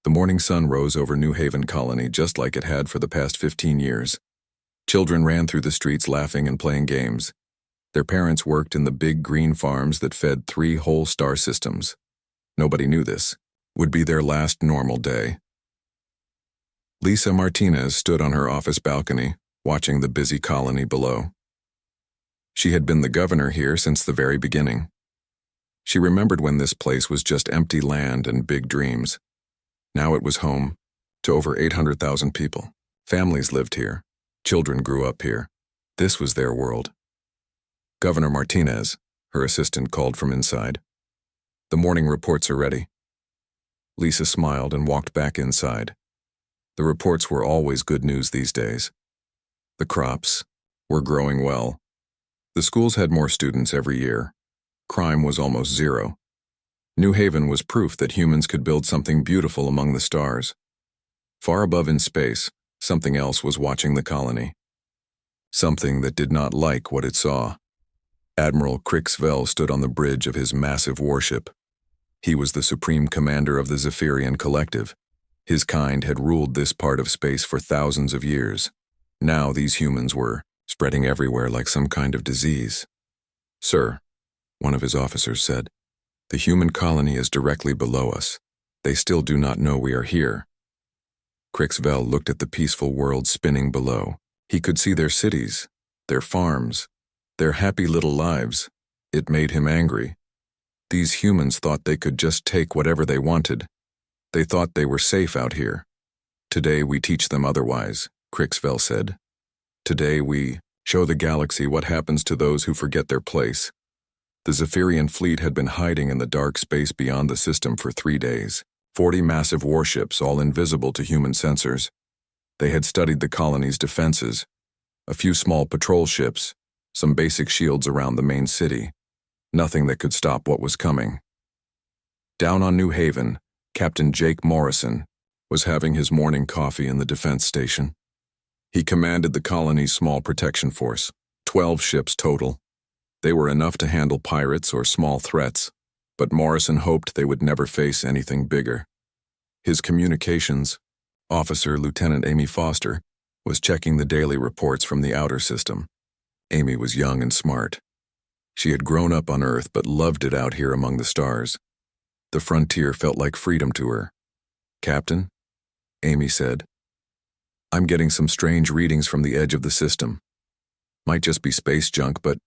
The morning sun rose over New Haven Colony just like it had for the past 15 years. Children ran through the streets laughing and playing games. Their parents worked in the big green farms that fed 3 whole star systems. Nobody knew this. Would be their last normal day. Lisa Martinez stood on her office balcony, watching the busy colony below. She had been the governor here since the very beginning. She remembered when this place was just empty land and big dreams. Now it was home to over 800,000 people. Families lived here. Children grew up here. This was their world. Governor Martinez, her assistant, called from inside. The morning reports are ready. Lisa smiled and walked back inside. The reports were always good news these days. The crops were growing well. The schools had more students every year. Crime was almost zero. New Haven was proof that humans could build something beautiful among the stars. Far above in space, something else was watching the colony. Something that did not like what it saw. Admiral Krixvel stood on the bridge of his massive warship. He was the supreme commander of the Zephyrian Collective. His kind had ruled this part of space for thousands of years. Now these humans were spreading everywhere like some kind of disease. "Sir," one of his officers said, "the human colony is directly below us. They still do not know we are here." Krixvel looked at the peaceful world spinning below. He could see their cities, their farms, their happy little lives. It made him angry. These humans thought they could just take whatever they wanted. They thought they were safe out here. "Today we teach them otherwise," Krixvel said. "Today we show the galaxy what happens to those who forget their place." The Zephyrian fleet had been hiding in the dark space beyond the system for 3 days. 40 massive warships, all invisible to human sensors. They had studied the colony's defenses. A few small patrol ships, some basic shields around the main city. Nothing that could stop what was coming. Down on New Haven, Captain Jake Morrison was having his morning coffee in the defense station. He commanded the colony's small protection force, 12 ships total. They were enough to handle pirates or small threats, but Morrison hoped they would never face anything bigger. His communications officer, Lieutenant Amy Foster, was checking the daily reports from the outer system. Amy was young and smart. She had grown up on Earth but loved it out here among the stars. The frontier felt like freedom to her. "Captain," Amy said, "I'm getting some strange readings from the edge of the system. Might just be space junk, but..."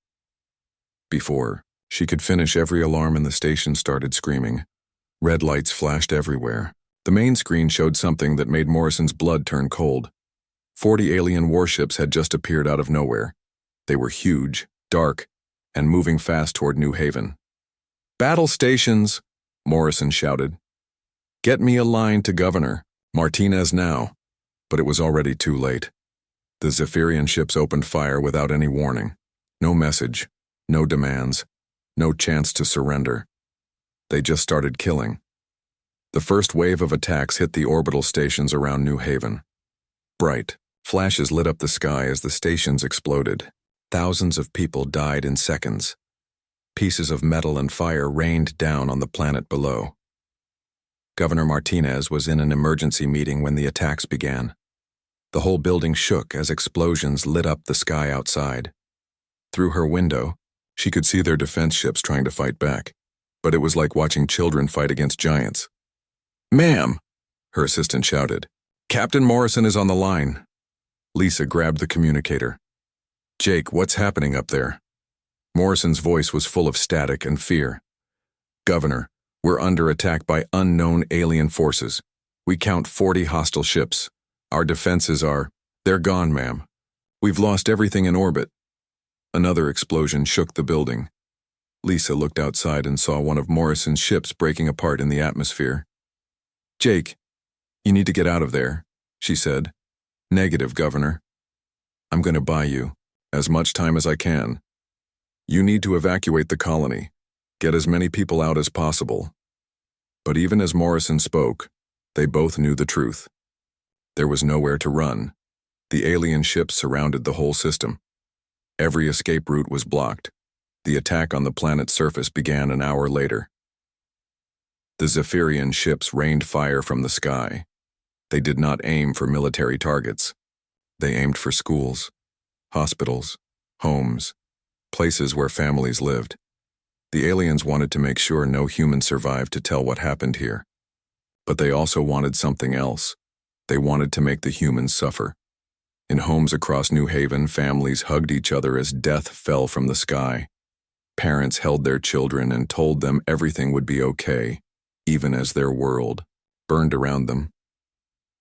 Before she could finish, every alarm in the station started screaming. Red lights flashed everywhere. The main screen showed something that made Morrison's blood turn cold. 40 alien warships had just appeared out of nowhere. They were huge, dark, and moving fast toward New Haven. "Battle stations!" Morrison shouted. "Get me a line to Governor Martinez now." But it was already too late. The Zephyrian ships opened fire without any warning. No message, no demands, no chance to surrender. They just started killing. The first wave of attacks hit the orbital stations around New Haven. Bright flashes lit up the sky as the stations exploded. Thousands of people died in seconds. Pieces of metal and fire rained down on the planet below. Governor Martinez was in an emergency meeting when the attacks began. The whole building shook as explosions lit up the sky outside. Through her window, she could see their defense ships trying to fight back, but it was like watching children fight against giants. "Ma'am," her assistant shouted, "Captain Morrison is on the line." Lisa grabbed the communicator. "Jake, what's happening up there?" Morrison's voice was full of static and fear. "Governor, we're under attack by unknown alien forces. We count 40 hostile ships. Our defenses are..." "They're gone, ma'am. We've lost everything in orbit." Another explosion shook the building. Lisa looked outside and saw one of Morrison's ships breaking apart in the atmosphere. "Jake, you need to get out of there," she said. "Negative, Governor. I'm going to buy you as much time as I can. You need to evacuate the colony. Get as many people out as possible." But even as Morrison spoke, they both knew the truth. There was nowhere to run. The alien ships surrounded the whole system. Every escape route was blocked. The attack on the planet's surface began an hour later. The Zephyrian ships rained fire from the sky. They did not aim for military targets. They aimed for schools, hospitals, homes, places where families lived. The aliens wanted to make sure no human survived to tell what happened here. But they also wanted something else. They wanted to make the humans suffer. In homes across New Haven, families hugged each other as death fell from the sky. Parents held their children and told them everything would be okay, even as their world burned around them.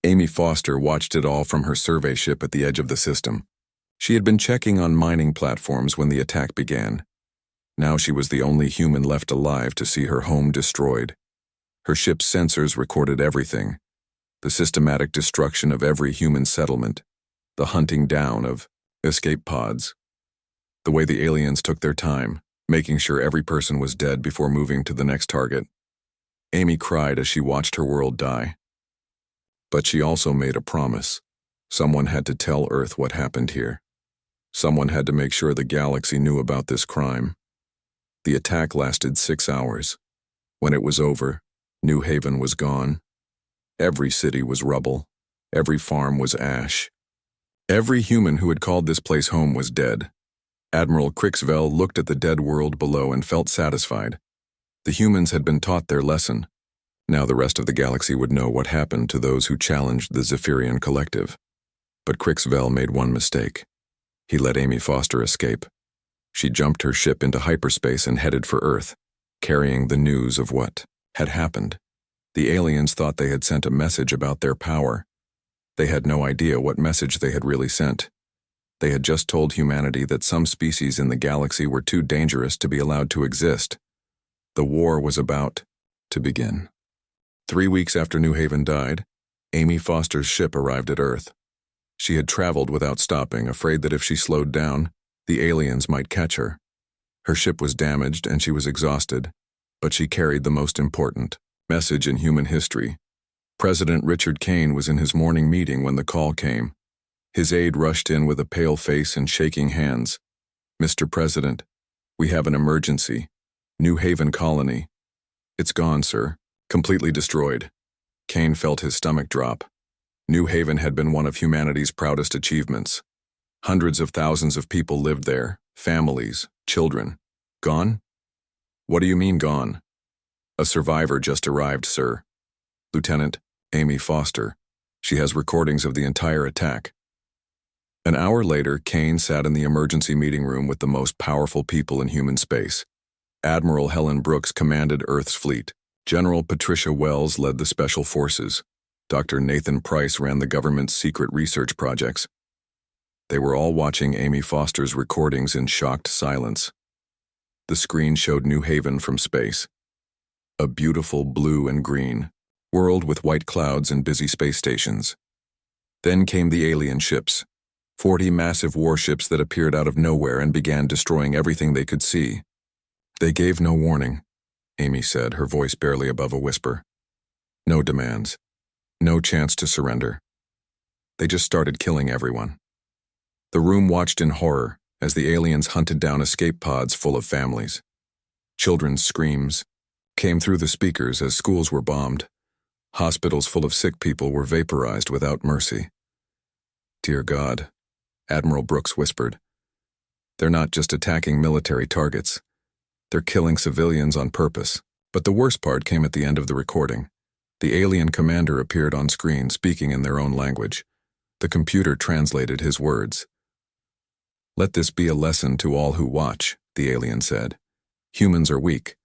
Amy Foster watched it all from her survey ship at the edge of the system. She had been checking on mining platforms when the attack began. Now she was the only human left alive to see her home destroyed. Her ship's sensors recorded everything: the systematic destruction of every human settlement, the hunting down of escape pods, the way the aliens took their time, making sure every person was dead before moving to the next target. Amy cried as she watched her world die. But she also made a promise. Someone had to tell Earth what happened here. Someone had to make sure the galaxy knew about this crime. The attack lasted 6 hours. When it was over, New Haven was gone. Every city was rubble. Every farm was ash. Every human who had called this place home was dead. Admiral Crixvell looked at the dead world below and felt satisfied. The humans had been taught their lesson. Now the rest of the galaxy would know what happened to those who challenged the Zephyrian collective. But Crixvell made one mistake. He let Amy Foster escape. She jumped her ship into hyperspace and headed for Earth, carrying the news of what had happened. The aliens thought they had sent a message about their power. They had no idea what message they had really sent. They had just told humanity that some species in the galaxy were too dangerous to be allowed to exist. The war was about to begin. 3 weeks after New Haven died, Amy Foster's ship arrived at Earth. She had traveled without stopping, afraid that if she slowed down, the aliens might catch her. Her ship was damaged and she was exhausted, but she carried the most important message in human history. President Richard Kane was in his morning meeting when the call came. His aide rushed in with a pale face and shaking hands. "Mr. President, we have an emergency. New Haven colony. It's gone, sir. Completely destroyed." Kane felt his stomach drop. New Haven had been one of humanity's proudest achievements. Hundreds of thousands of people lived there, families, children. Gone? What do you mean gone? A survivor just arrived, sir. Lieutenant Amy Foster. She has recordings of the entire attack. An hour later, Kane sat in the emergency meeting room with the most powerful people in human space. Admiral Helen Brooks commanded Earth's fleet. General Patricia Wells led the special forces. Dr. Nathan Price ran the government's secret research projects. They were all watching Amy Foster's recordings in shocked silence. The screen showed New Haven from space. A beautiful blue and green world with white clouds and busy space stations. Then came the alien ships, 40 massive warships that appeared out of nowhere and began destroying everything they could see. They gave no warning, Amy said, her voice barely above a whisper. No demands. No chance to surrender. They just started killing everyone. The room watched in horror as the aliens hunted down escape pods full of families. Children's screams came through the speakers as schools were bombed. Hospitals full of sick people were vaporized without mercy. Dear God, Admiral Brooks whispered. They're not just attacking military targets. They're killing civilians on purpose. But the worst part came at the end of the recording. The alien commander appeared on screen, speaking in their own language. The computer translated his words. Let this be a lesson to all who watch, the alien said. Humans are weak.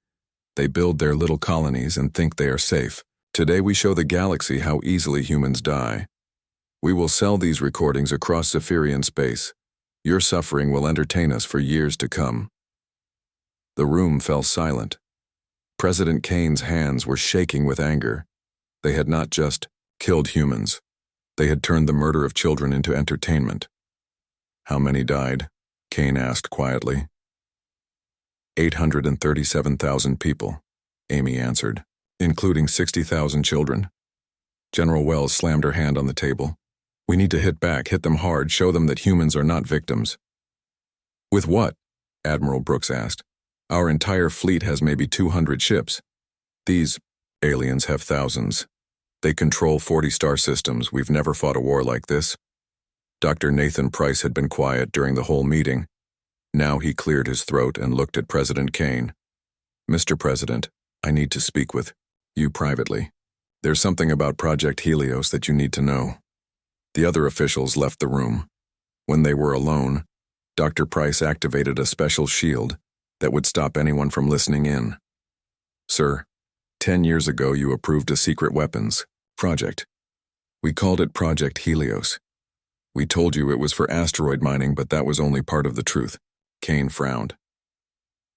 They build their little colonies and think they are safe. Today we show the galaxy how easily humans die. We will sell these recordings across Zephyrian space. Your suffering will entertain us for years to come. The room fell silent. President Kane's hands were shaking with anger. They had not just killed humans. They had turned the murder of children into entertainment. How many died? Kane asked quietly. 837,000 people, Amy answered, including 60,000 children. General Wells slammed her hand on the table. We need to hit back, hit them hard, show them that humans are not victims. With what? Admiral Brooks asked. Our entire fleet has maybe 200 ships. These Aliens have thousands. They control 40 star systems. We've never fought a war like this. Dr. Nathan Price had been quiet during the whole meeting. Now he cleared his throat and looked at President Kane. Mr. President, I need to speak with you privately. There's something about Project Helios that you need to know. The other officials left the room. When they were alone, Dr. Price activated a special shield that would stop anyone from listening in. Sir, 10 years ago you approved a secret weapons project. We called it Project Helios. We told you it was for asteroid mining, but that was only part of the truth. Kane frowned.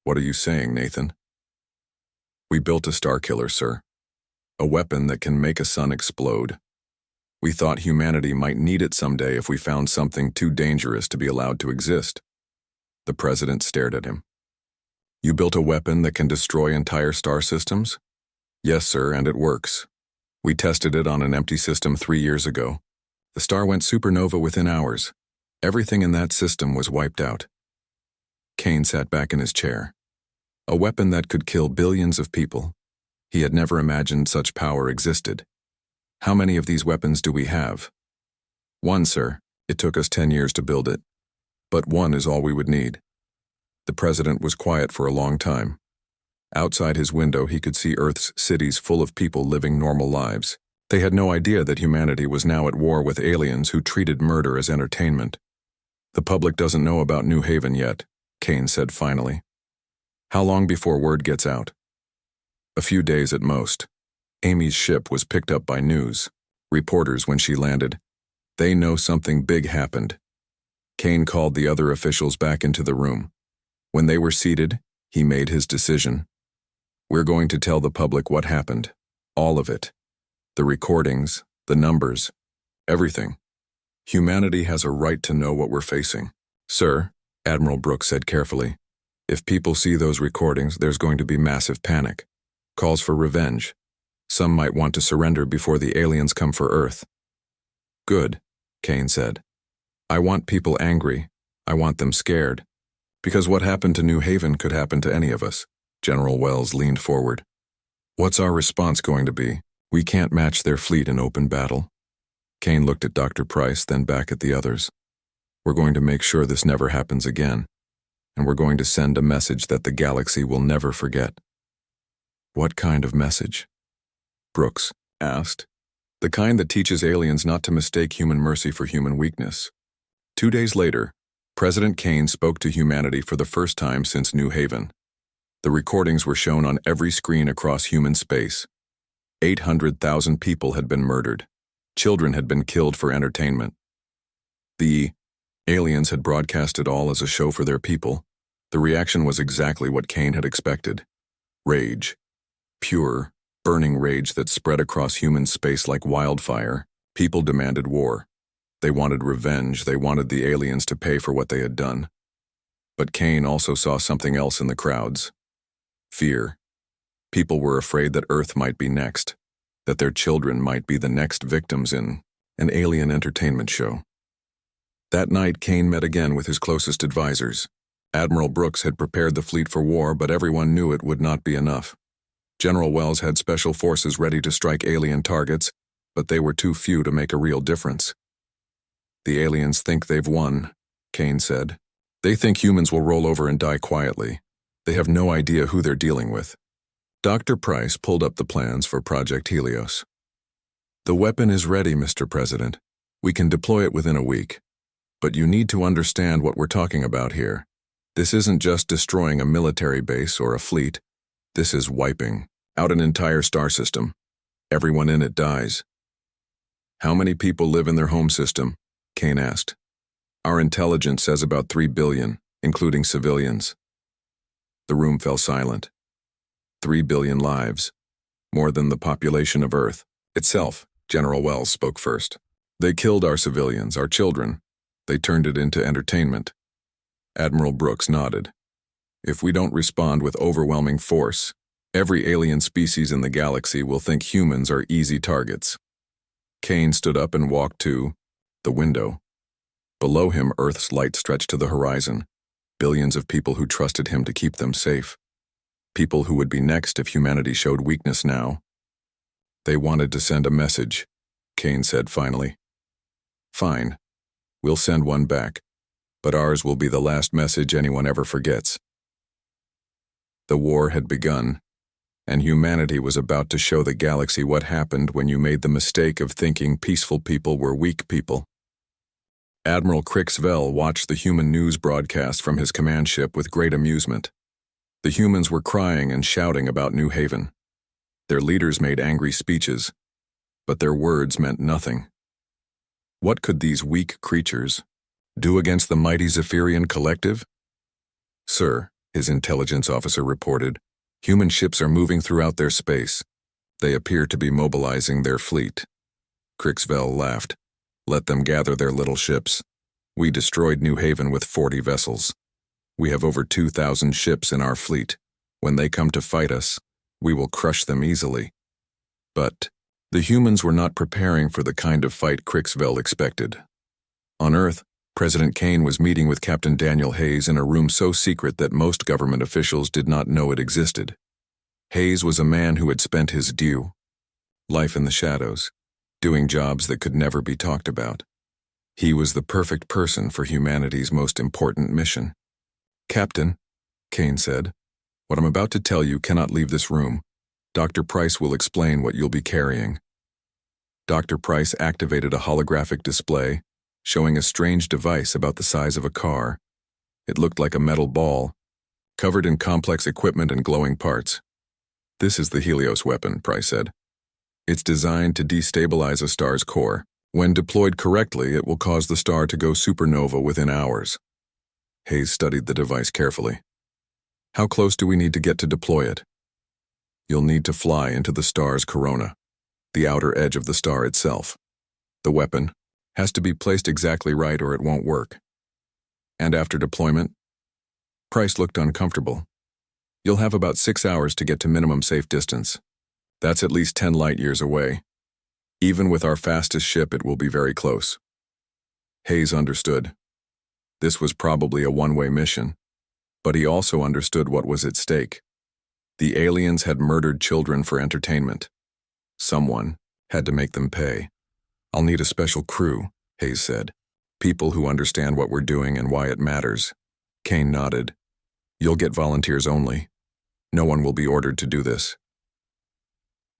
What are you saying, Nathan? We built a star killer, sir. A weapon that can make a sun explode. We thought humanity might need it someday if we found something too dangerous to be allowed to exist. The president stared at him. You built a weapon that can destroy entire star systems? Yes, sir, and it works. We tested it on an empty system 3 years ago. The star went supernova within hours. Everything in that system was wiped out. Kane sat back in his chair. A weapon that could kill billions of people. He had never imagined such power existed. How many of these weapons do we have? One, sir. It took us 10 years to build it. But one is all we would need. The president was quiet for a long time. Outside his window, he could see Earth's cities full of people living normal lives. They had no idea that humanity was now at war with aliens who treated murder as entertainment. The public doesn't know about New Haven yet, Kane said finally. How long before word gets out? A few days at most. Amy's ship was picked up by news. Reporters when she landed. They know something big happened. Kane called the other officials back into the room. When they were seated, he made his decision. We're going to tell the public what happened. All of it. The recordings, the numbers, everything. Humanity has a right to know what we're facing. Sir, Admiral Brooks said carefully, if people see those recordings, there's going to be massive panic. Calls for revenge. Some might want to surrender before the aliens come for Earth. Good, Kane said. I want people angry. I want them scared. Because what happened to New Haven could happen to any of us. General Wells leaned forward. What's our response going to be? We can't match their fleet in open battle. Kane looked at Dr. Price, then back at the others. We're going to make sure this never happens again. And we're going to send a message that the galaxy will never forget. What kind of message? Brooks asked. The kind that teaches aliens not to mistake human mercy for human weakness. 2 days later, President Kane spoke to humanity for the first time since New Haven. The recordings were shown on every screen across human space. 800,000 people had been murdered. Children had been killed for entertainment. The aliens had broadcast it all as a show for their people. The reaction was exactly what Kane had expected. Rage. Pure, burning rage that spread across human space like wildfire. People demanded war. They wanted revenge. They wanted the aliens to pay for what they had done. But Kane also saw something else in the crowds. Fear. People were afraid that Earth might be next, that their children might be the next victims in an alien entertainment show. That night, Kane met again with his closest advisors. Admiral Brooks had prepared the fleet for war, but everyone knew it would not be enough. General Wells had special forces ready to strike alien targets, but they were too few to make a real difference. The aliens think they've won, Kane said. They think humans will roll over and die quietly. They have no idea who they're dealing with. Dr. Price pulled up the plans for Project Helios. The weapon is ready, Mr. President. We can deploy it within a week. But you need to understand what we're talking about here. This isn't just destroying a military base or a fleet. This is wiping out an entire star system. Everyone in it dies. How many people live in their home system? Kane asked. Our intelligence says about 3 billion, including civilians. The room fell silent. 3 billion lives. More than the population of Earth itself. General Wells spoke first. They killed our civilians, our children. They turned it into entertainment. Admiral Brooks nodded. If we don't respond with overwhelming force, every alien species in the galaxy will think humans are easy targets. Kane stood up and walked to the window. Below him, Earth's light stretched to the horizon. Billions of people who trusted him to keep them safe. People who would be next if humanity showed weakness now. They wanted to send a message, Kane said finally. Fine. We'll send one back, but ours will be the last message anyone ever forgets. The war had begun, and humanity was about to show the galaxy what happened when you made the mistake of thinking peaceful people were weak people. Admiral Crixvell watched the human news broadcast from his command ship with great amusement. The humans were crying and shouting about New Haven. Their leaders made angry speeches, but their words meant nothing. What could these weak creatures do against the mighty Zephyrian collective? Sir, his intelligence officer reported, human ships are moving throughout their space. They appear to be mobilizing their fleet. Crixvell laughed. Let them gather their little ships. We destroyed New Haven with 40 vessels. We have over 2,000 ships in our fleet. When they come to fight us, we will crush them easily. But the humans were not preparing for the kind of fight Crixvell expected. On Earth, President Kane was meeting with Captain Daniel Hayes in a room so secret that most government officials did not know it existed. Hayes was a man who had spent his due life in the shadows, doing jobs that could never be talked about. He was the perfect person for humanity's most important mission. Captain, Kane said, what I'm about to tell you cannot leave this room. Dr. Price will explain what you'll be carrying. Dr. Price activated a holographic display, showing a strange device about the size of a car. It looked like a metal ball, covered in complex equipment and glowing parts. This is the Helios weapon, Price said. It's designed to destabilize a star's core. When deployed correctly, it will cause the star to go supernova within hours. Hayes studied the device carefully. How close do we need to get to deploy it? You'll need to fly into the star's corona, the outer edge of the star itself. The weapon has to be placed exactly right or it won't work. And after deployment? Price looked uncomfortable. You'll have about 6 hours to get to minimum safe distance. That's at least 10 light years away. Even with our fastest ship, it will be very close. Hayes understood. This was probably a one-way mission, but he also understood what was at stake. The aliens had murdered children for entertainment. Someone had to make them pay. I'll need a special crew, Hayes said. People who understand what we're doing and why it matters. Kane nodded. You'll get volunteers only. No one will be ordered to do this.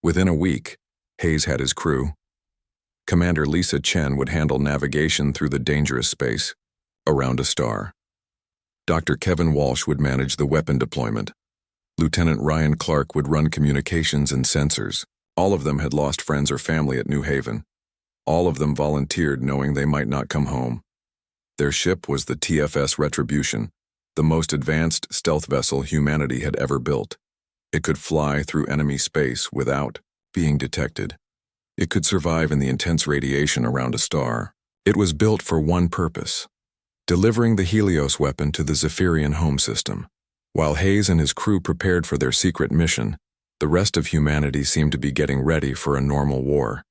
Within a week, Hayes had his crew. Commander Lisa Chen would handle navigation through the dangerous space, around a star. Dr. Kevin Walsh would manage the weapon deployment. Lieutenant Ryan Clark would run communications and sensors. All of them had lost friends or family at New Haven. All of them volunteered knowing they might not come home. Their ship was the TFS Retribution, the most advanced stealth vessel humanity had ever built. It could fly through enemy space without being detected. It could survive in the intense radiation around a star. It was built for one purpose: delivering the Helios weapon to the Zephyrian home system. While Hayes and his crew prepared for their secret mission, the rest of humanity seemed to be getting ready for a normal war.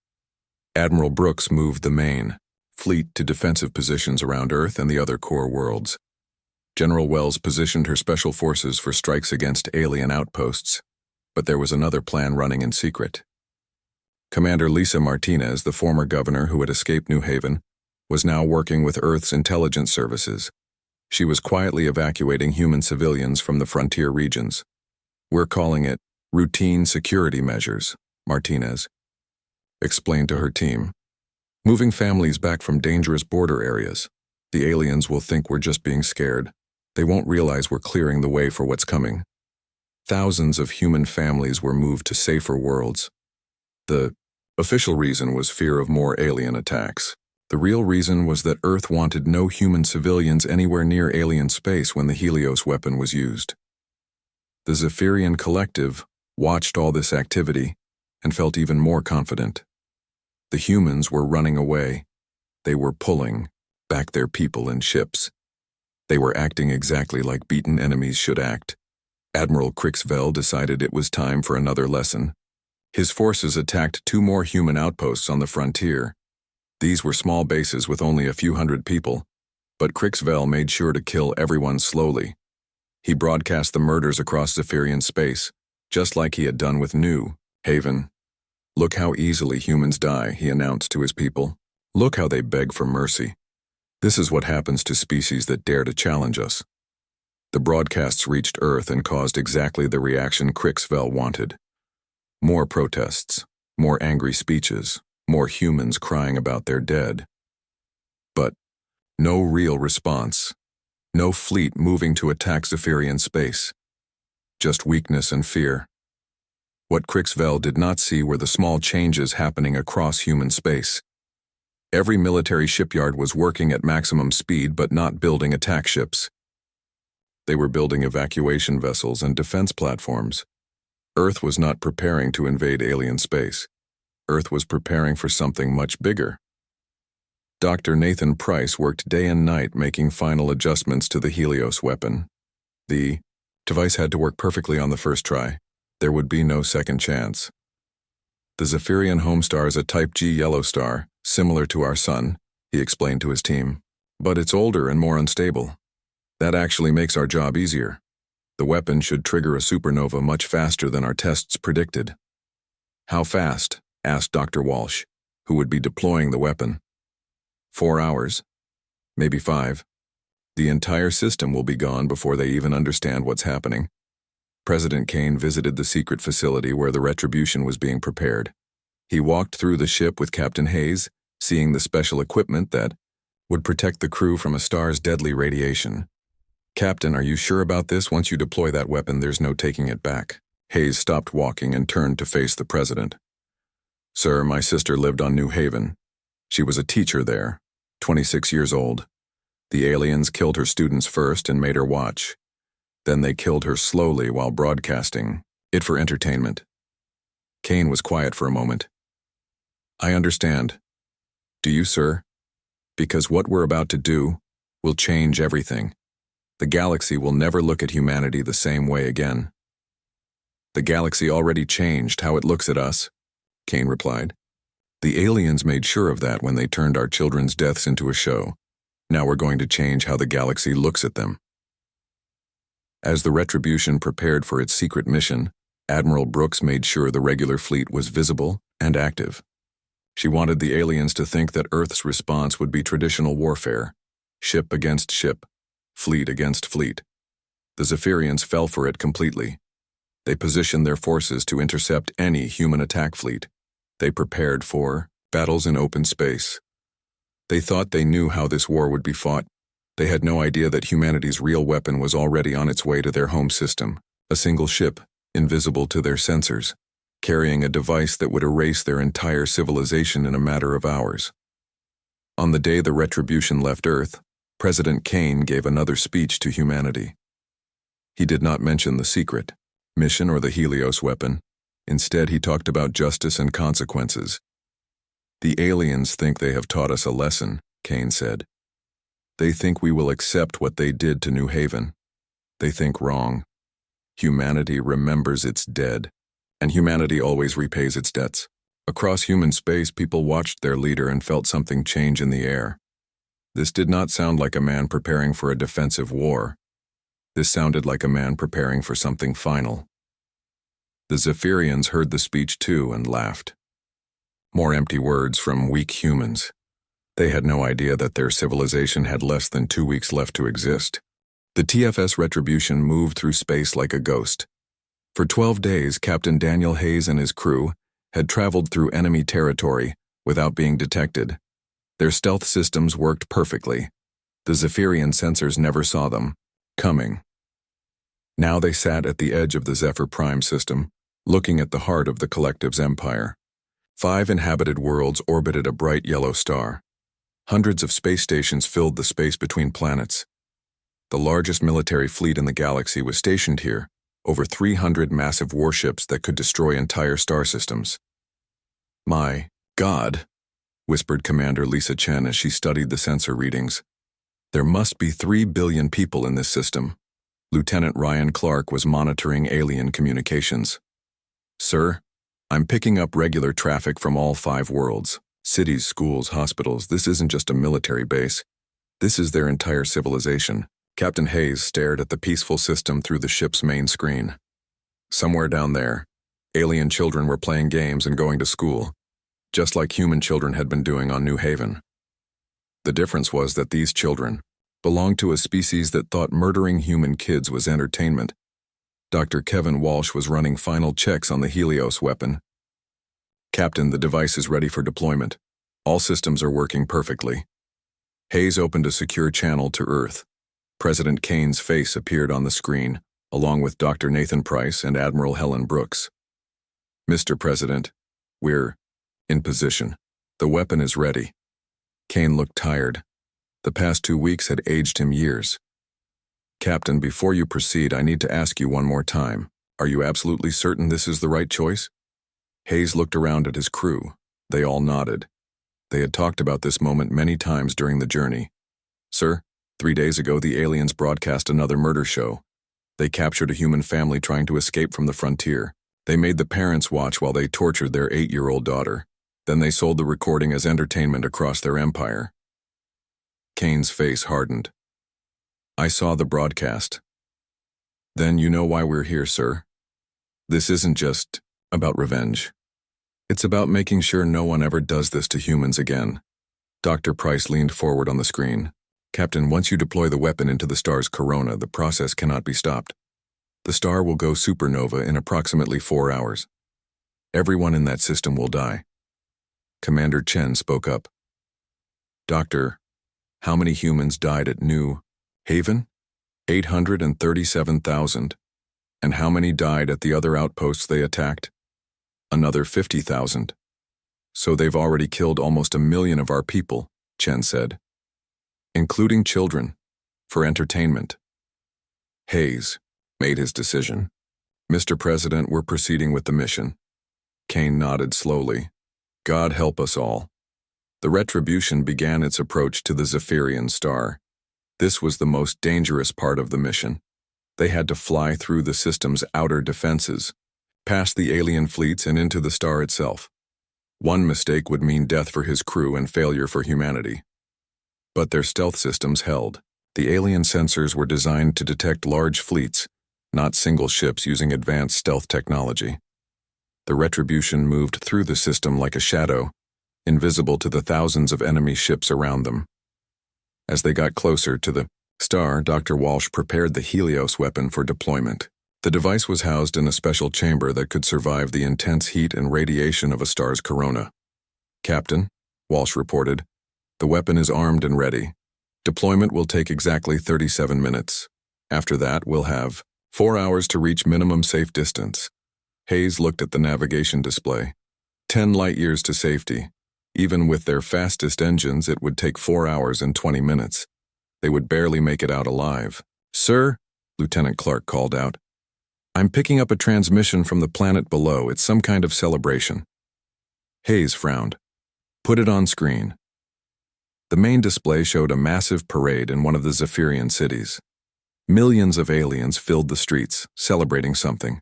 Admiral Brooks moved the main fleet to defensive positions around Earth and the other core worlds. General Wells positioned her special forces for strikes against alien outposts, but there was another plan running in secret. Commander Lisa Martinez, the former governor who had escaped New Haven, was now working with Earth's intelligence services. She was quietly evacuating human civilians from the frontier regions. We're calling it routine security measures, Martinez explained to her team. Moving families back from dangerous border areas. The aliens will think we're just being scared. They won't realize we're clearing the way for what's coming. Thousands of human families were moved to safer worlds. The official reason was fear of more alien attacks. The real reason was that Earth wanted no human civilians anywhere near alien space when the Helios weapon was used. The Zephyrian collective watched all this activity and felt even more confident. The humans were running away. They were pulling back their people and ships. They were acting exactly like beaten enemies should act. Admiral Crixvell decided it was time for another lesson. His forces attacked 2 more human outposts on the frontier. These were small bases with only a few hundred people, but Crixvell made sure to kill everyone slowly. He broadcast the murders across Zephyrian space, just like he had done with New Haven. "Look how easily humans die," he announced to his people. "Look how they beg for mercy. This is what happens to species that dare to challenge us." The broadcasts reached Earth and caused exactly the reaction Crixville wanted. More protests, more angry speeches, more humans crying about their dead. But no real response. No fleet moving to attack Zephyrian space. Just weakness and fear. What Crixville did not see were the small changes happening across human space. Every military shipyard was working at maximum speed but not building attack ships. They were building evacuation vessels and defense platforms. Earth was not preparing to invade alien space. Earth was preparing for something much bigger. Dr. Nathan Price worked day and night making final adjustments to the Helios weapon. The device had to work perfectly on the first try. There would be no second chance. "The Zephyrian homestar is a Type G yellow star, similar to our sun," he explained to his team. "But it's older and more unstable. That actually makes our job easier. The weapon should trigger a supernova much faster than our tests predicted." "How fast?" asked Dr. Walsh, who would be deploying the weapon. 4 hours. Maybe 5. The entire system will be gone before they even understand what's happening. President Kane visited the secret facility where the retribution was being prepared. He walked through the ship with Captain Hayes, seeing the special equipment that would protect the crew from a star's deadly radiation. "Captain, are you sure about this? Once you deploy that weapon, there's no taking it back." Hayes stopped walking and turned to face the president. "Sir, my sister lived on New Haven. She was a teacher there, 26 years old. The aliens killed her students first and made her watch. Then they killed her slowly while broadcasting it for entertainment." Kane was quiet for a moment. "I understand. Do you, sir? Because what we're about to do will change everything. The galaxy will never look at humanity the same way again." "The galaxy already changed how it looks at us," Kane replied. "The aliens made sure of that when they turned our children's deaths into a show. Now we're going to change how the galaxy looks at them." As the Retribution prepared for its secret mission, Admiral Brooks made sure the regular fleet was visible and active. She wanted the aliens to think that Earth's response would be traditional warfare, ship against ship, fleet against fleet. The Zephyrians fell for it completely. They positioned their forces to intercept any human attack fleet. They prepared for battles in open space. They thought they knew how this war would be fought. They had no idea that humanity's real weapon was already on its way to their home system, a single ship, invisible to their sensors, carrying a device that would erase their entire civilization in a matter of hours. On the day the Retribution left Earth, President Kane gave another speech to humanity. He did not mention the secret mission or the Helios weapon. Instead, he talked about justice and consequences. "The aliens think they have taught us a lesson," Kane said. "They think we will accept what they did to New Haven. They think wrong. Humanity remembers its dead, and humanity always repays its debts." Across human space, people watched their leader and felt something change in the air. This did not sound like a man preparing for a defensive war. This sounded like a man preparing for something final. The Zephyrians heard the speech too and laughed. More empty words from weak humans. They had no idea that their civilization had less than 2 weeks left to exist. The TFS Retribution moved through space like a ghost. For 12 days, Captain Daniel Hayes and his crew had traveled through enemy territory without being detected. Their stealth systems worked perfectly. The Zephyrian sensors never saw them coming. Now they sat at the edge of the Zephyr Prime system, looking at the heart of the Collective's empire. 5 inhabited worlds orbited a bright yellow star. Hundreds of space stations filled the space between planets. The largest military fleet in the galaxy was stationed here, over 300 massive warships that could destroy entire star systems. "My God," whispered Commander Lisa Chen as she studied the sensor readings. "There must be 3 billion people in this system." Lieutenant Ryan Clark was monitoring alien communications. "Sir, I'm picking up regular traffic from all 5 worlds. Cities, schools, hospitals. This isn't just a military base. This is their entire civilization." Captain Hayes stared at the peaceful system through the ship's main screen. Somewhere down there, Alien children were playing games and going to school, just like human children had been doing on New Haven. The difference was that these children belonged to a species that thought murdering human kids was entertainment. Dr. Kevin Walsh was running final checks on the Helios weapon. "Captain, the device is ready for deployment. All systems are working perfectly." Hayes opened a secure channel to Earth. President Kane's face appeared on the screen, along with Dr. Nathan Price and Admiral Helen Brooks. "Mr. President, we're in position. The weapon is ready." Kane looked tired. The past 2 weeks had aged him years. "Captain, before you proceed, I need to ask you one more time. Are you absolutely certain this is the right choice?" Hayes looked around at his crew. They all nodded. They had talked about this moment many times during the journey. "Sir, 3 days ago the aliens broadcast another murder show. They captured a human family trying to escape from the frontier. They made the parents watch while they tortured their 8-year-old daughter. Then they sold the recording as entertainment across their empire." Kane's face hardened. "I saw the broadcast." "Then you know why we're here, sir. This isn't just about revenge. It's about making sure no one ever does this to humans again." Dr. Price leaned forward on the screen. "Captain, once you deploy the weapon into the star's corona, the process cannot be stopped. The star will go supernova in approximately 4 hours. Everyone in that system will die." Commander Chen spoke up. "Doctor, how many humans died at New Haven?" 837,000. "And how many died at the other outposts they attacked?" "Another 50,000. "So they've already killed almost 1 million of our people," Chen said. "Including children, for entertainment." Hayes made his decision. "Mr. President, we're proceeding with the mission." Kane nodded slowly. "God help us all." The Retribution began its approach to the Zephyrian star. This was the most dangerous part of the mission. They had to fly through the system's outer defenses, past the alien fleets and into the star itself. One mistake would mean death for his crew and failure for humanity. But their stealth systems held. The alien sensors were designed to detect large fleets, not single ships using advanced stealth technology. The Retribution moved through the system like a shadow, invisible to the thousands of enemy ships around them. As they got closer to the star, Dr. Walsh prepared the Helios weapon for deployment. The device was housed in a special chamber that could survive the intense heat and radiation of a star's corona. "Captain," Walsh reported, "the weapon is armed and ready. Deployment will take exactly 37 minutes. After that, we'll have 4 hours to reach minimum safe distance." Hayes looked at the navigation display. 10 light years to safety. Even with their fastest engines, it would take 4 hours and 20 minutes. They would barely make it out alive. "Sir," Lieutenant Clark called out, "I'm picking up a transmission from the planet below. It's some kind of celebration." Hayes frowned. "Put it on screen." The main display showed a massive parade in one of the Zephyrian cities. Millions of aliens filled the streets, celebrating something.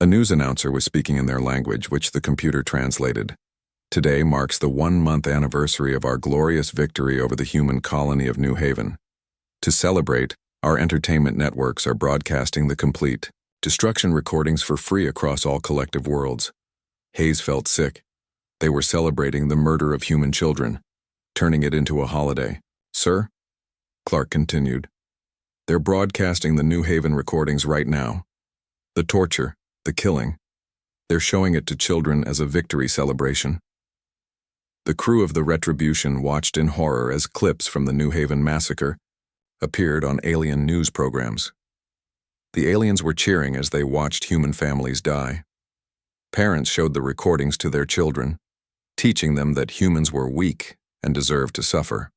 A news announcer was speaking in their language, which the computer translated. "Today marks the 1-month anniversary of our glorious victory over the human colony of New Haven. To celebrate, our entertainment networks are broadcasting the complete destruction recordings for free across all collective worlds." Hayes felt sick. They were celebrating the murder of human children, turning it into a holiday. "Sir," Clark continued, "they're broadcasting the New Haven recordings right now. The torture, the killing. They're showing it to children as a victory celebration." The crew of the Retribution watched in horror as clips from the New Haven massacre appeared on alien news programs. The aliens were cheering as they watched human families die. Parents showed the recordings to their children, teaching them that humans were weak and deserved to suffer.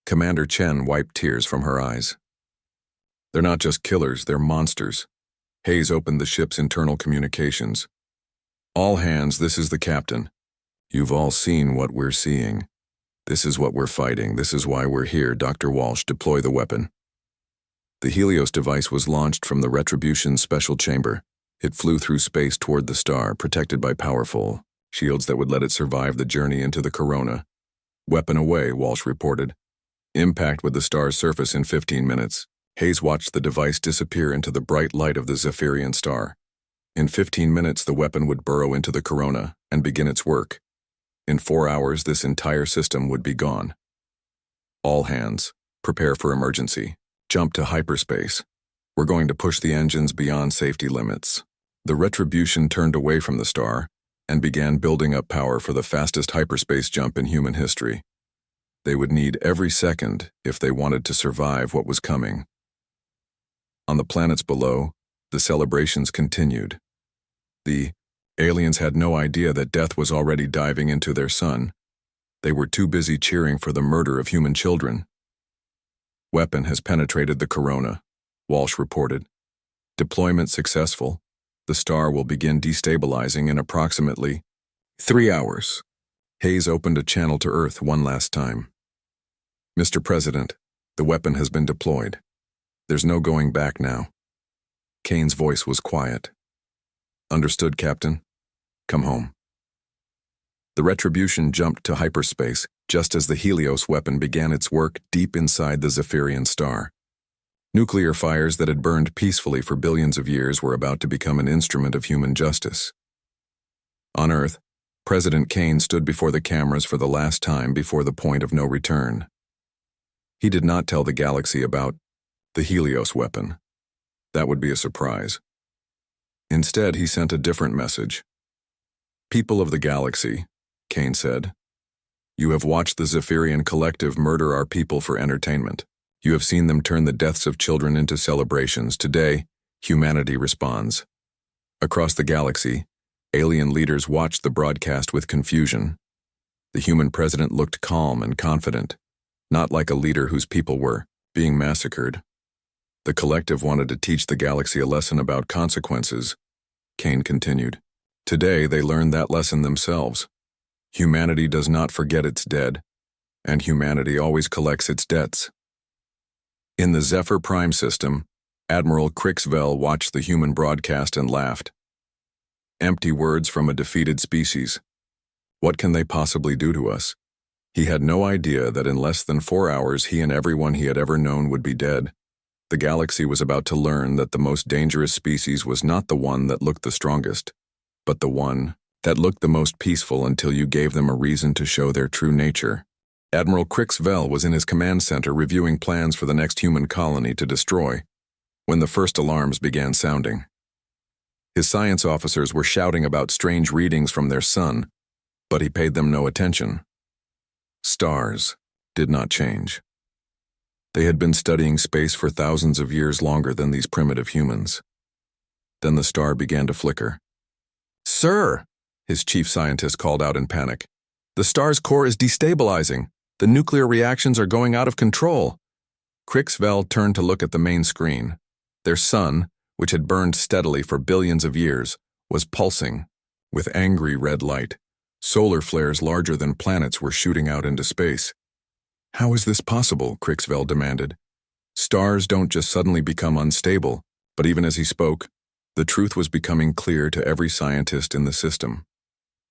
Commander Chen wiped tears from her eyes. "They're not just killers, they're monsters." Hayes opened the ship's internal communications. "All hands, this is the captain. You've all seen what we're seeing. This is what we're fighting. This is why we're here. Dr. Walsh, deploy the weapon." The Helios device was launched from the Retribution's special chamber. It flew through space toward the star, protected by powerful shields that would let it survive the journey into the corona. "Weapon away," Walsh reported. "Impact with the star's surface in 15 minutes. Hayes watched the device disappear into the bright light of the Zephyrian star. In 15 minutes, the weapon would burrow into the corona and begin its work. In 4 hours, this entire system would be gone. All hands, prepare for emergency. Jump to hyperspace. We're going to push the engines beyond safety limits. The Retribution turned away from the star and began building up power for the fastest hyperspace jump in human history. They would need every second if they wanted to survive what was coming. On the planets below, the celebrations continued. The aliens had no idea that death was already diving into their sun. They were too busy cheering for the murder of human children. Weapon has penetrated the corona, Walsh reported. Deployment successful. The star will begin destabilizing in approximately 3 hours. Hayes opened a channel to Earth one last time. Mr. President, the weapon has been deployed. There's no going back now. Kane's voice was quiet. Understood, Captain. Come home. The Retribution jumped to hyperspace just as the Helios weapon began its work deep inside the Zephyrian star. Nuclear fires that had burned peacefully for billions of years were about to become an instrument of human justice. On Earth, President Kane stood before the cameras for the last time before the point of no return. He did not tell the galaxy about the Helios weapon. That would be a surprise. Instead, he sent a different message. People of the galaxy, Kane said, you have watched the Zephyrian collective murder our people for entertainment. You have seen them turn the deaths of children into celebrations. Today, humanity responds. Across the galaxy, alien leaders watched the broadcast with confusion. The human president looked calm and confident, not like a leader whose people were being massacred. The collective wanted to teach the galaxy a lesson about consequences, Kane continued. Today, they learned that lesson themselves. Humanity does not forget its dead, and humanity always collects its debts. In the Zephyr Prime system, Admiral Crixvell watched the human broadcast and laughed. Empty words from a defeated species. What can they possibly do to us? He had no idea that in less than 4 hours he and everyone he had ever known would be dead. The galaxy was about to learn that the most dangerous species was not the one that looked the strongest, but the one that looked the most peaceful until you gave them a reason to show their true nature. Admiral Crixvell was in his command center reviewing plans for the next human colony to destroy when the first alarms began sounding. His science officers were shouting about strange readings from their sun, but he paid them no attention. Stars did not change. They had been studying space for thousands of years longer than these primitive humans. Then the star began to flicker. Sir, his chief scientist called out in panic. The star's core is destabilizing. The nuclear reactions are going out of control. Crixvell turned to look at the main screen. Their sun, which had burned steadily for billions of years, was pulsing with angry red light. Solar flares larger than planets were shooting out into space. How is this possible? Crixvell demanded. Stars don't just suddenly become unstable, but even as he spoke, the truth was becoming clear to every scientist in the system.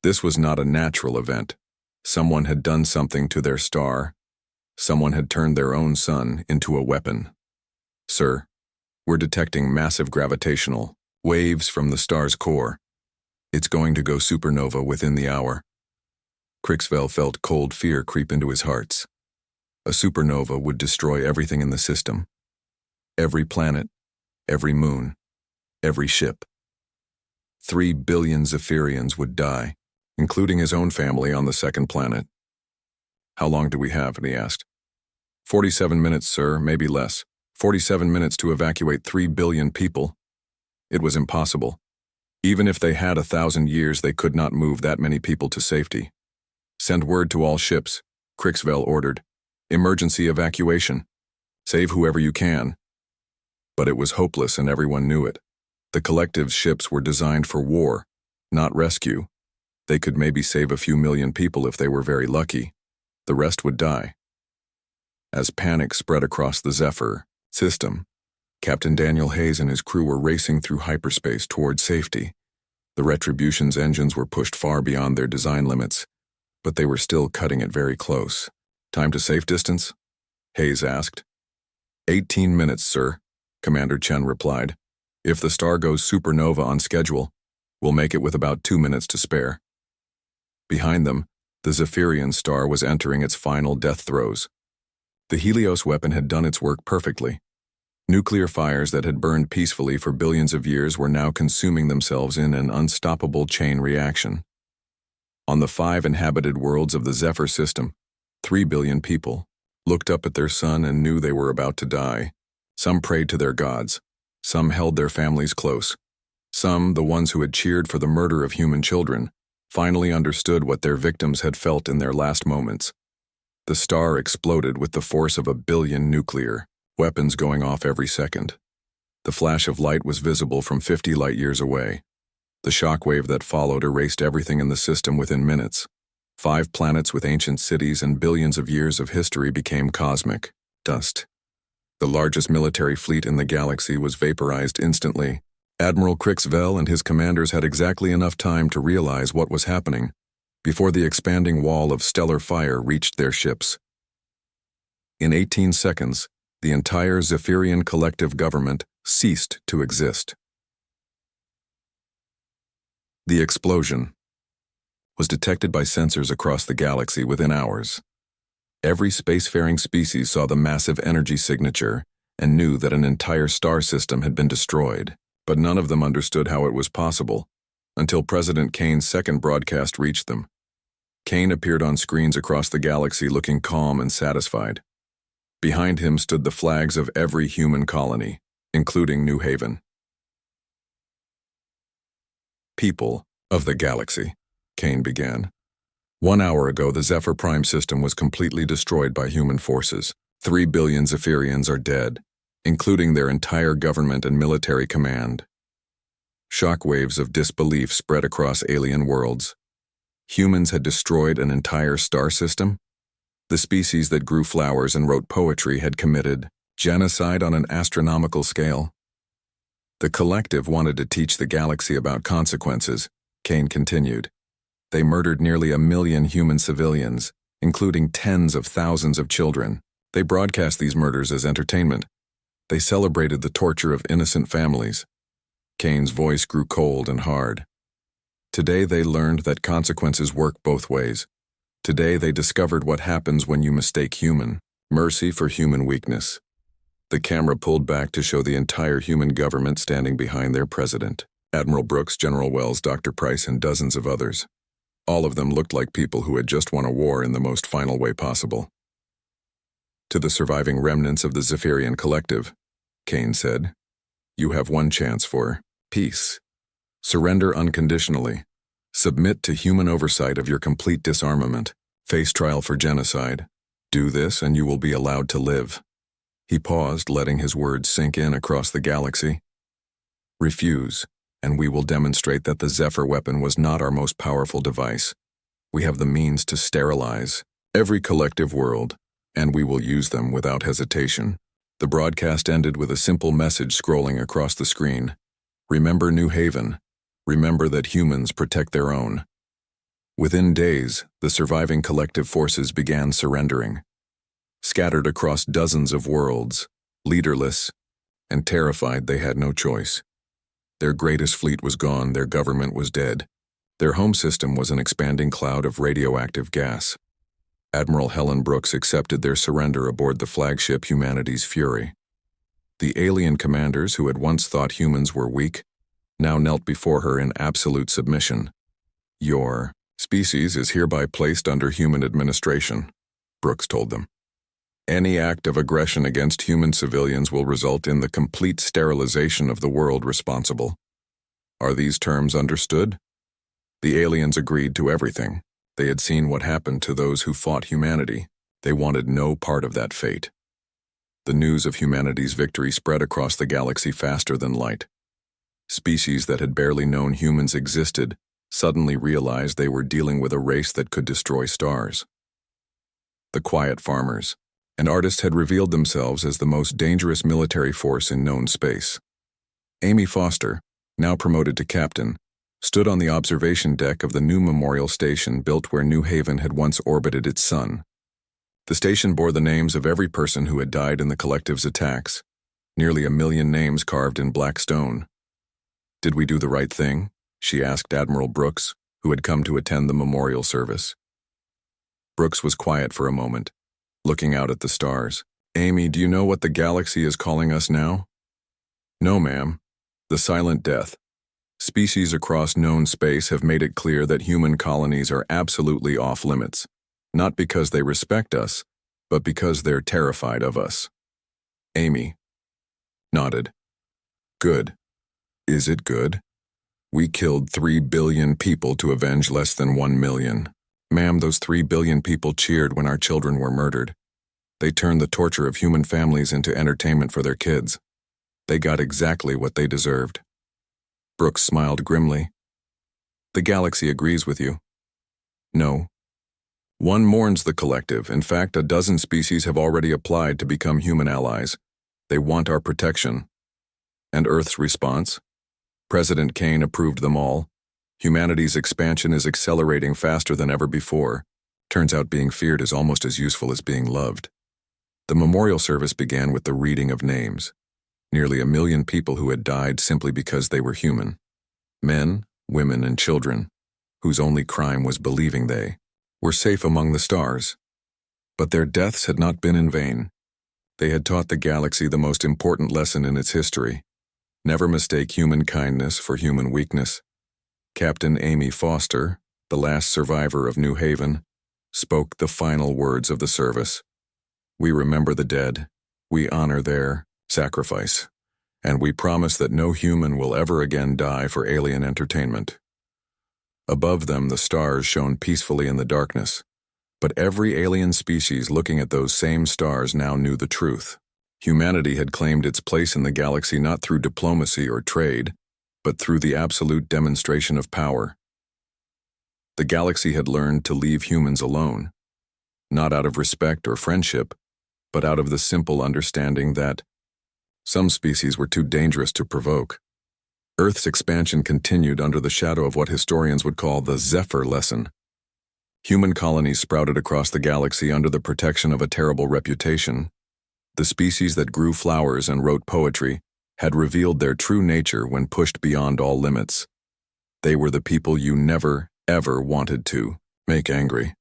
This was not a natural event. Someone had done something to their star. Someone had turned their own sun into a weapon. Sir, we're detecting massive gravitational waves from the star's core. It's going to go supernova within the hour. Crixvell felt cold fear creep into his heart. A supernova would destroy everything in the system. Every planet, every moon, every ship. 3 billion Zephyrians would die, including his own family on the second planet. How long do we have? He asked. 47 minutes, sir, maybe less. 47 minutes to evacuate 3 billion people. It was impossible. Even if they had 1,000 years, they could not move that many people to safety. Send word to all ships, Crixvell ordered. Emergency evacuation. Save whoever you can. But it was hopeless and everyone knew it. The collective's ships were designed for war, not rescue. They could maybe save a few million people if they were very lucky. The rest would die. As panic spread across the Zephyr system, Captain Daniel Hayes and his crew were racing through hyperspace toward safety. The Retribution's engines were pushed far beyond their design limits, but they were still cutting it very close. Time to safe distance? Hayes asked. 18 minutes, sir, Commander Chen replied. If the star goes supernova on schedule, We'll make it with about 2 minutes to spare. Behind them, the Zephyrian star was entering its final death throes. The Helios weapon had done its work perfectly. Nuclear fires that had burned peacefully for billions of years were now consuming themselves in an unstoppable chain reaction. On the 5 inhabited worlds of the Zephyr system, 3 billion people looked up at their sun and knew they were about to die. Some prayed to their gods. Some held their families close. Some, the ones who had cheered for the murder of human children, finally understood what their victims had felt in their last moments. The star exploded with the force of 1 billion nuclear weapons going off every second. The flash of light was visible from 50 light-years away. The shockwave that followed erased everything in the system within minutes. 5 planets with ancient cities and billions of years of history became cosmic dust. The largest military fleet in the galaxy was vaporized instantly. Admiral Crixvel and his commanders had exactly enough time to realize what was happening before the expanding wall of stellar fire reached their ships. In 18 seconds, the entire Zephyrian collective government ceased to exist. The explosion was detected by sensors across the galaxy within hours. Every spacefaring species saw the massive energy signature and knew that an entire star system had been destroyed, but none of them understood how it was possible until President Kane's second broadcast reached them. Kane appeared on screens across the galaxy looking calm and satisfied. Behind him stood the flags of every human colony, including New Haven. People of the galaxy, Kane began. 1 hour ago, the Zephyr Prime system was completely destroyed by human forces. 3 billion Zephyrians are dead, including their entire government and military command. Shockwaves of disbelief spread across alien worlds. Humans had destroyed an entire star system? The species that grew flowers and wrote poetry had committed genocide on an astronomical scale. The collective wanted to teach the galaxy about consequences, Kane continued. They murdered nearly 1 million human civilians, including tens of thousands of children. They broadcast these murders as entertainment. They celebrated the torture of innocent families. Kane's voice grew cold and hard. Today they learned that consequences work both ways. Today they discovered what happens when you mistake human mercy for human weakness. The camera pulled back to show the entire human government standing behind their president, Admiral Brooks, General Wells, Dr. Price, and dozens of others. All of them looked like people who had just won a war in the most final way possible. To the surviving remnants of the Zephyrian collective, Kane said, "You have one chance for peace. Surrender unconditionally. Submit to human oversight of your complete disarmament. Face trial for genocide. Do this and you will be allowed to live." He paused, letting his words sink in across the galaxy. "Refuse, and we will demonstrate that the Zephyr weapon was not our most powerful device. We have the means to sterilize every collective world, and we will use them without hesitation." The broadcast ended with a simple message scrolling across the screen. "Remember New Haven. Remember that humans protect their own." Within days, the surviving collective forces began surrendering. Scattered across dozens of worlds, leaderless, and terrified they had no choice. Their greatest fleet was gone, their government was dead. Their home system was an expanding cloud of radioactive gas. Admiral Helen Brooks accepted their surrender aboard the flagship Humanity's Fury. The alien commanders who had once thought humans were weak now knelt before her in absolute submission. "Your species is hereby placed under human administration," Brooks told them. "Any act of aggression against human civilians will result in the complete sterilization of the world responsible. Are these terms understood?" The aliens agreed to everything. They had seen what happened to those who fought humanity. They wanted no part of that fate. The news of humanity's victory spread across the galaxy faster than light. Species that had barely known humans existed suddenly realized they were dealing with a race that could destroy stars. The quiet farmers and artists had revealed themselves as the most dangerous military force in known space. Amy Foster, now promoted to captain, stood on the observation deck of the new memorial station built where New Haven had once orbited its sun. The station bore the names of every person who had died in the collective's attacks, nearly 1 million names carved in black stone. "Did we do the right thing?" she asked Admiral Brooks, who had come to attend the memorial service. Brooks was quiet for a moment, looking out at the stars. Amy, do you know what the galaxy is calling us now? No, ma'am. The silent death. Species across known space have made it clear that human colonies are absolutely off limits, not because they respect us, but because they're terrified of us. Amy nodded. Good. Is it good? We killed 3 billion people to avenge less than 1 million. Ma'am, those 3 billion people cheered when our children were murdered. They turned the torture of human families into entertainment for their kids. They got exactly what they deserved. Brooks smiled grimly. The galaxy agrees with you. No. One mourns the collective. In fact, a dozen species have already applied to become human allies. They want our protection. And Earth's response? President Kane approved them all. Humanity's expansion is accelerating faster than ever before. Turns out being feared is almost as useful as being loved. The memorial service began with the reading of names. Nearly 1 million people who had died simply because they were human. Men, women, and children, whose only crime was believing they were safe among the stars. But their deaths had not been in vain. They had taught the galaxy the most important lesson in its history. Never mistake human kindness for human weakness. Captain Amy Foster, the last survivor of New Haven, spoke the final words of the service. We remember the dead, we honor their sacrifice, and we promise that no human will ever again die for alien entertainment. Above them, the stars shone peacefully in the darkness, but every alien species looking at those same stars now knew the truth. Humanity had claimed its place in the galaxy not through diplomacy or trade, but through the absolute demonstration of power. The galaxy had learned to leave humans alone, not out of respect or friendship, but out of the simple understanding that some species were too dangerous to provoke. Earth's expansion continued under the shadow of what historians would call the Zephyr lesson. Human colonies sprouted across the galaxy under the protection of a terrible reputation. The species that grew flowers and wrote poetry had revealed their true nature when pushed beyond all limits. They were the people you never, ever wanted to make angry.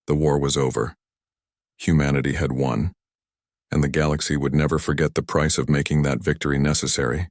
The war was over. Humanity had won, and the galaxy would never forget the price of making that victory necessary.